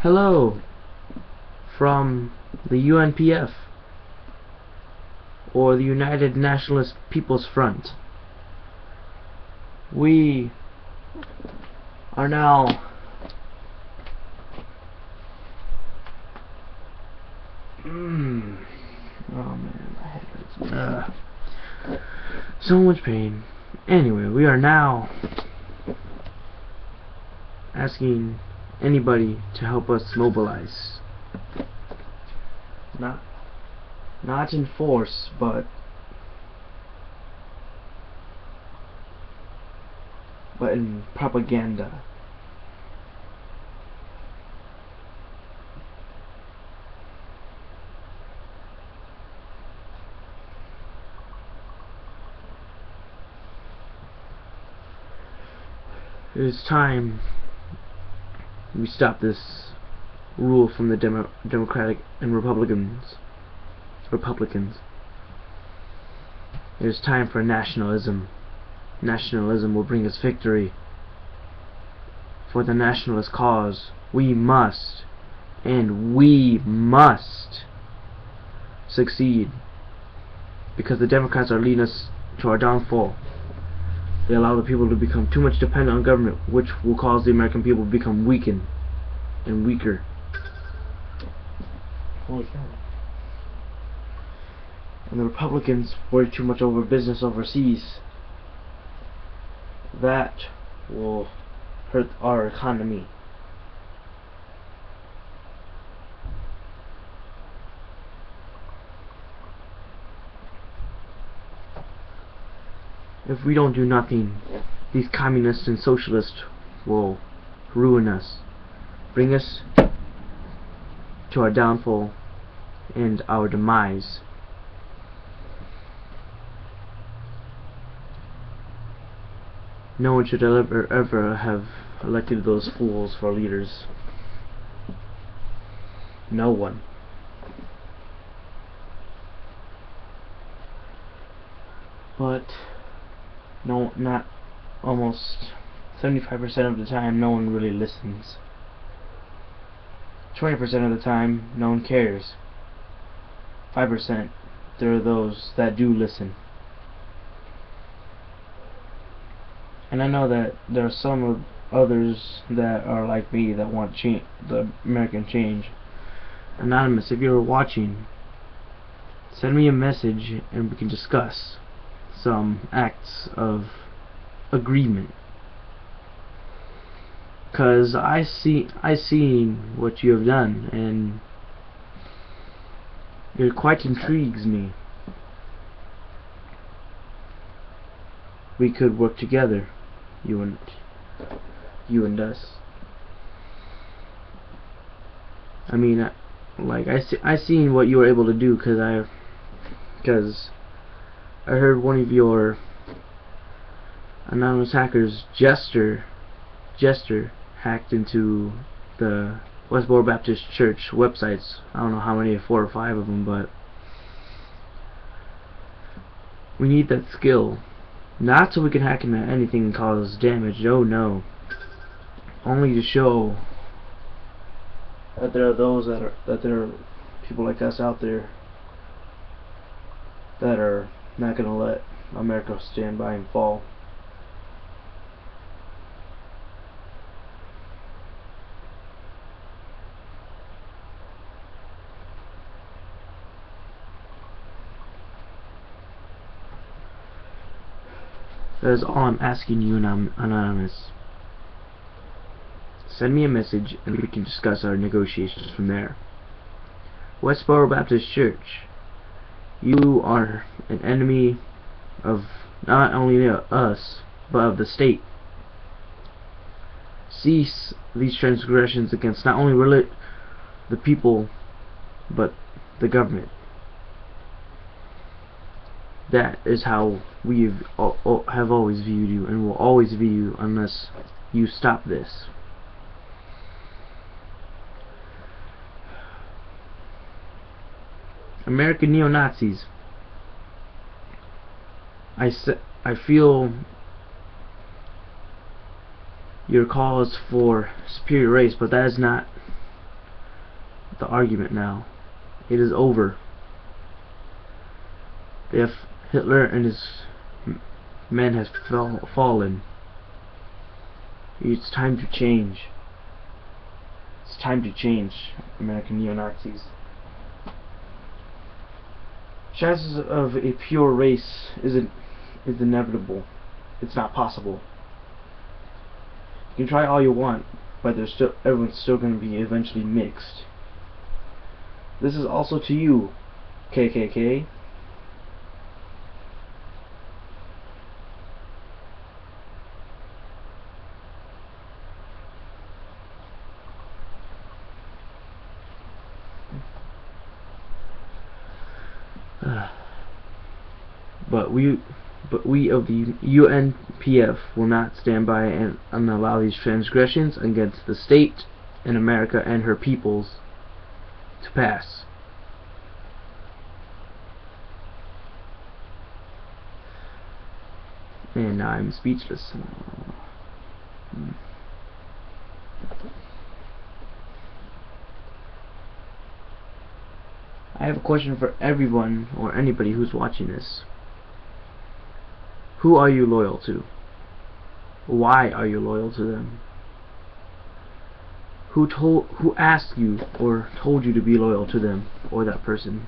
Hello from the U.N.P.F, or the United Nationalist People's Front. We are now oh man, my head hurts. So much pain. Anyway, we are now asking anybody to help us mobilize. Not in force, but in propaganda. It is time we stop this rule from the Democratic and Republicans. It is time for nationalism. Nationalism will bring us victory. For the nationalist cause, we must succeed. Because the Democrats are leading us to our downfall. They allow the people to become too much dependent on government, which will cause the American people to become weakened and weaker. Holy cow. And the Republicans worry too much over business overseas. That will hurt our economy. If we don't do nothing, these communists and socialists will ruin us, bring us to our downfall and our demise. No one should ever have elected those fools for leaders. No one. But no, not almost 75% of the time, no one really listens. 20% of the time, no one cares. 5%, there are those that do listen. And I know that there are some others that are like me that want the American change. Anonymous, if you're watching, send me a message and we can discuss some acts of agreement. Cause I seen what you have done, and it quite intrigues me. We could work together, you and us. I mean, like I seen what you were able to do, cause I heard one of your anonymous hackers, Jester, hacked into the Westboro Baptist Church websites. I don't know how many, 4 or 5 of them, but we need that skill. Not so we can hack into anything and cause damage. Oh no. Only to show that there are those that there are people like us out there that are not gonna let America stand by and fall. That is all I'm asking you, Anonymous. Send me a message and we can discuss our negotiations from there. Westboro Baptist Church, you are an enemy of not only us, but of the state. Cease these transgressions against not only the people, but the government. That is how we have always viewed you, and will always view you unless you stop this. American neo-Nazis. I feel your cause for superior race, but that is not the argument now. It is over. If Hitler and his men have fallen, it's time to change. It's time to change, American neo-Nazis. Chances of a pure race is inevitable. It's not possible. You can try all you want, but everyone's still going to be eventually mixed. This is also to you, KKK. But we of the U.N.P.F will not stand by and allow these transgressions against the state and America and her peoples to pass. And I'm speechless. I have a question for everyone or anybody who's watching this. Who are you loyal to? Why are you loyal to them? Who asked you or told you to be loyal to them or that person?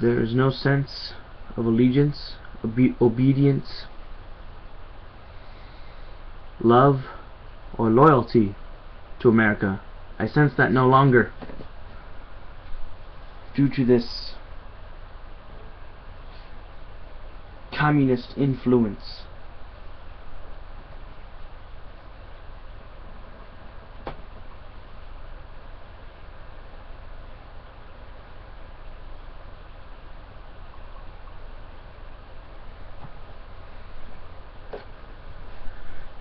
There is no sense of allegiance, obedience, love, or loyalty to America. I sense that no longer, due to this communist influence.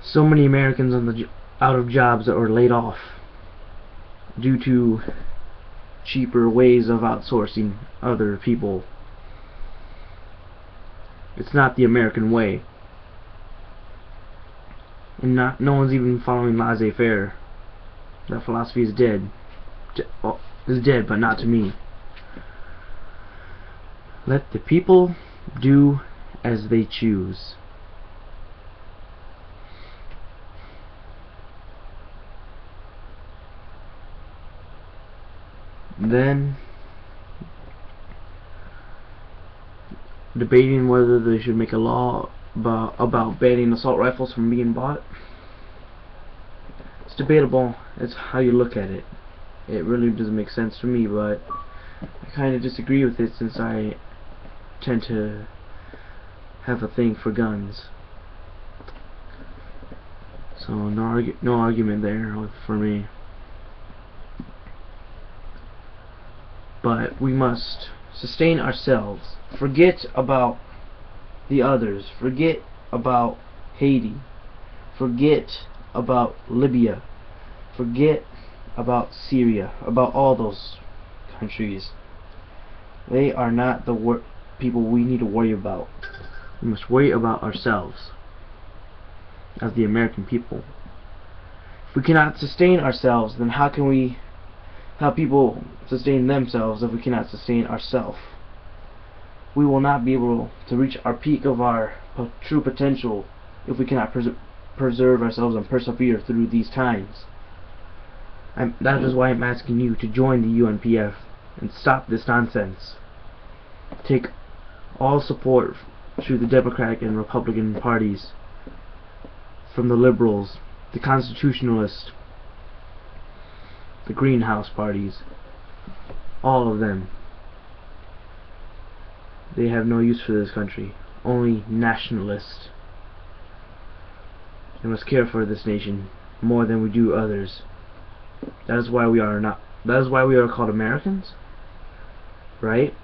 So many Americans out of jobs or laid off due to cheaper ways of outsourcing other people. It's not the American way, and no one's even following laissez-faire. That philosophy is dead. Is dead, but not to me. Let the people do as they choose. Then debating whether they should make a law about banning assault rifles from being bought. It's debatable. It's how you look at it. It really doesn't make sense to me, but I kind of disagree with it since I tend to have a thing for guns. So no argument there for me. But we must sustain ourselves. Forget about the others. Forget about Haiti. Forget about Libya. Forget about Syria. About all those countries. They are not the people we need to worry about. We must worry about ourselves as the American people. If we cannot sustain ourselves, then how can we help people sustain themselves if we cannot sustain ourselves? We will not be able to reach our peak of our true potential if we cannot preserve ourselves and persevere through these times. That is why I'm asking you to join the U.N.P.F and stop this nonsense. Take all support through the Democratic and Republican parties, from the liberals, the constitutionalists, the greenhouse parties, all of them. They have no use for this country. Only nationalists. We must care for this nation more than we do others. That is why we are called Americans, right?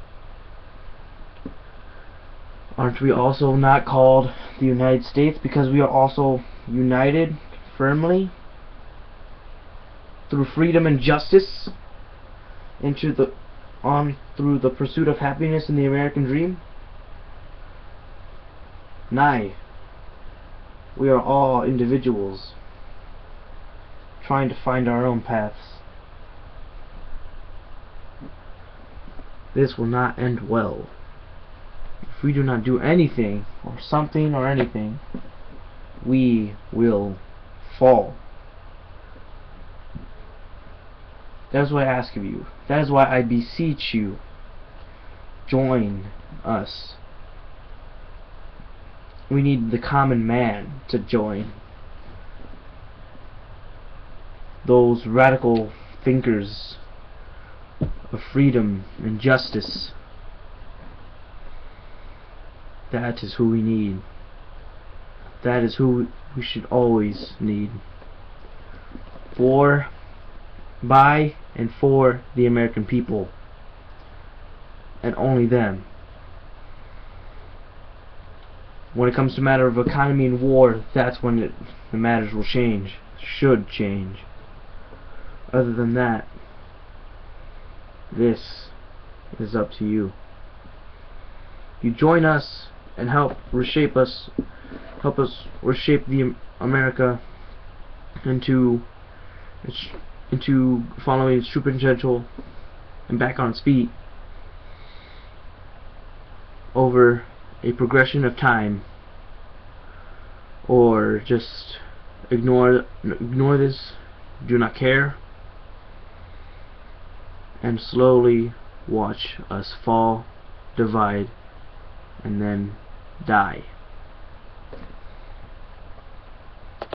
Aren't we also not called the United States because we are also united firmly through freedom and justice through the pursuit of happiness in the American dream? Nay, we are all individuals trying to find our own paths. This will not end well. If we do not do anything, or something, or anything, we will fall. That is why I ask of you. That is why I beseech you. Join us. We need the common man to join. Those radical thinkers of freedom and justice. That is who we need. That is who we should always need. For, by, and for the American people. And only them. When it comes to matter of economy and war, that's when the matters will change. Should change. Other than that, this is up to you. You join us and help reshape us. Help us reshape the America into following its true potential and back on its feet over a progression of time, or just ignore this, do not care, and slowly watch us fall, divide, and then die.